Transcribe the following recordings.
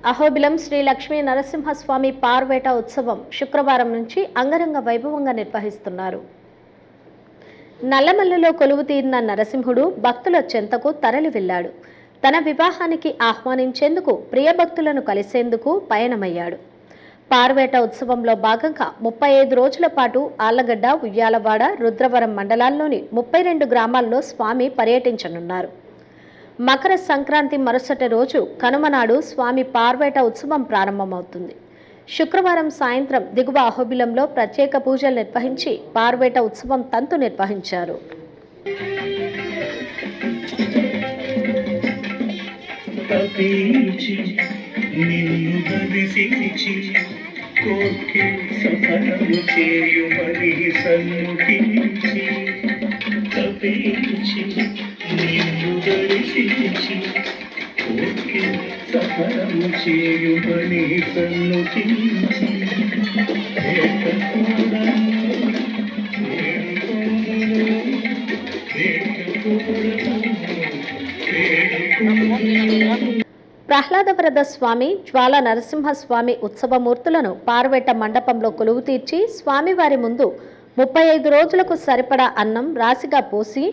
అహోబిలం శ్రీ లక్ష్మీ నరసింహస్వామి పార్వేట ఉత్సవం శుక్రవారం నుంచి అంగరంగ వైభవంగా నిర్వహిస్తున్నారు. నల్లమల్లలో కొలువు తీరిన నరసింహుడు భక్తుల చెంతకు తరలి వెళ్లాడు. తన వివాహానికి ఆహ్వానించేందుకు ప్రియభక్తులను కలిసేందుకు పయనమయ్యాడు. పార్వేట ఉత్సవంలో భాగంగా 35 రోజుల పాటు ఆళ్లగడ్డ, ఉయ్యాలవాడ, రుద్రవరం మండలాల్లోని 32 గ్రామాల్లో స్వామి పర్యటించనున్నారు. మకర సంక్రాంతి మరుసటి రోజు కనుమనాడు స్వామి పార్వేట ఉత్సవం ప్రారంభమవుతుంది. శుక్రవారం సాయంత్రం దిగువ అహోబిలంలో ప్రత్యేక పూజలు నిర్వహించి పార్వేట ఉత్సవం తంతు నిర్వహించారు. ప్రహ్లాదవరద స్వామి, జ్వాల నరసింహస్వామి ఉత్సవమూర్తులను పార్వేట మండపంలో కొలువు తీర్చి స్వామివారి ముందు 35 రోజులకు సరిపడా అన్నం రాశిగా పోసి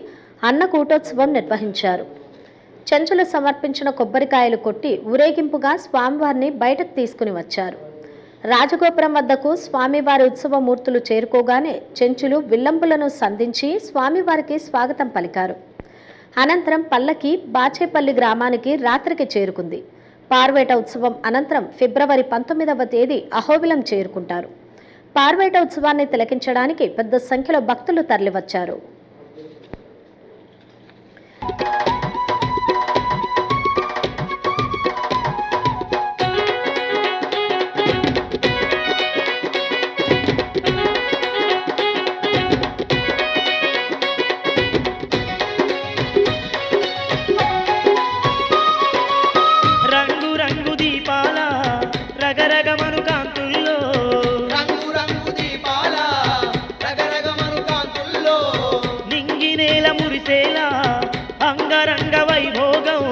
అన్నకూటోత్సవం నిర్వహించారు. చెంచులు సమర్పించిన కొబ్బరికాయలు కొట్టి ఊరేగింపుగా స్వామివారిని బయటకు తీసుకుని వచ్చారు. రాజగోపురం వద్దకు స్వామివారి ఉత్సవమూర్తులు చేరుకోగానే చెంచులు విల్లంబులను సంధించి స్వామివారికి స్వాగతం పలికారు. అనంతరం పల్లకి బాచేపల్లి గ్రామానికి రాత్రికి చేరుకుంది. పార్వేట ఉత్సవం అనంతరం ఫిబ్రవరి 19వ తేదీ అహోబిలం చేరుకుంటారు. పార్వేట ఉత్సవాన్ని తిలకించడానికి పెద్ద సంఖ్యలో భక్తులు తరలివచ్చారు. అంగరంగ వైభోగం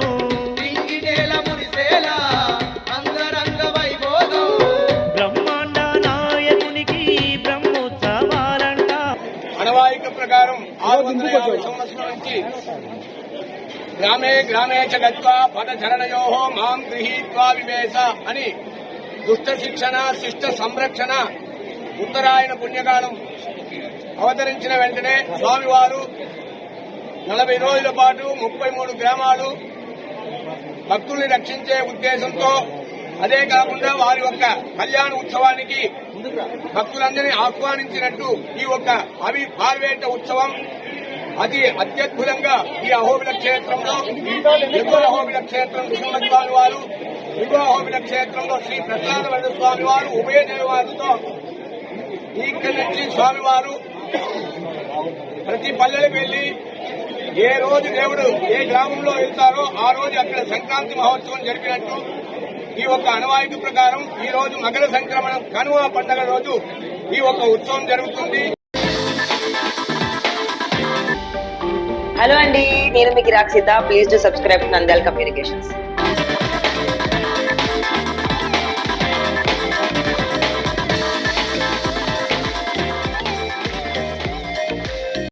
బ్రహ్మాండ నాయకునికి బ్రహ్మోత్సవాలంట. అనవాయిక ప్రకారం 650 సంవత్సరం నుంచి గ్రామే గ్రామే చ గత్వా పదచరణయో మాం గృహీత్వా వివేశ అని దుష్ట శిక్షణ, శిష్ట సంరక్షణ ఉత్తరాయణ పుణ్యకాలం అవతరించిన వెంటనే స్వామివారు 40 రోజుల పాటు 33 గ్రామాలు భక్తుల్ని రక్షించే ఉద్దేశంతో, అదే కాకుండా వారి యొక్క కళ్యాణ ఉత్సవానికి భక్తులందరినీ ఆహ్వానించినట్టు ఈ యొక్క పార్వేట ఉత్సవం అతి అత్యద్భుతంగా ఈ అహోబిల క్షేత్రంలో, ఎగువ అహోబిల క్షేత్రం నృసింహస్వామి వారు, దిగువ అహోబిల క్షేత్రంలో శ్రీ ప్రహ్లాదవరద స్వామి వారు ఉభయ దేవాలతో ఇక్కడి నుంచి స్వామివారు ప్రతి పల్లెలకు వెళ్లి ఏ రోజు దేవుడు ఏ గ్రామంలో వెళ్తారో ఆ రోజు అక్కడ సంక్రాంతి మహోత్సవం జరిపినట్టు ఈ ఒక్క అనవాయితీ ప్రకారం ఈ రోజు మకర సంక్రమణం కనుమ పండుగ రోజు ఈ ఒక్క ఉత్సవం జరుగుతుంది. హలో అండి, నేను మీకు Rakshitha. Please do subscribe to Nandyal communications.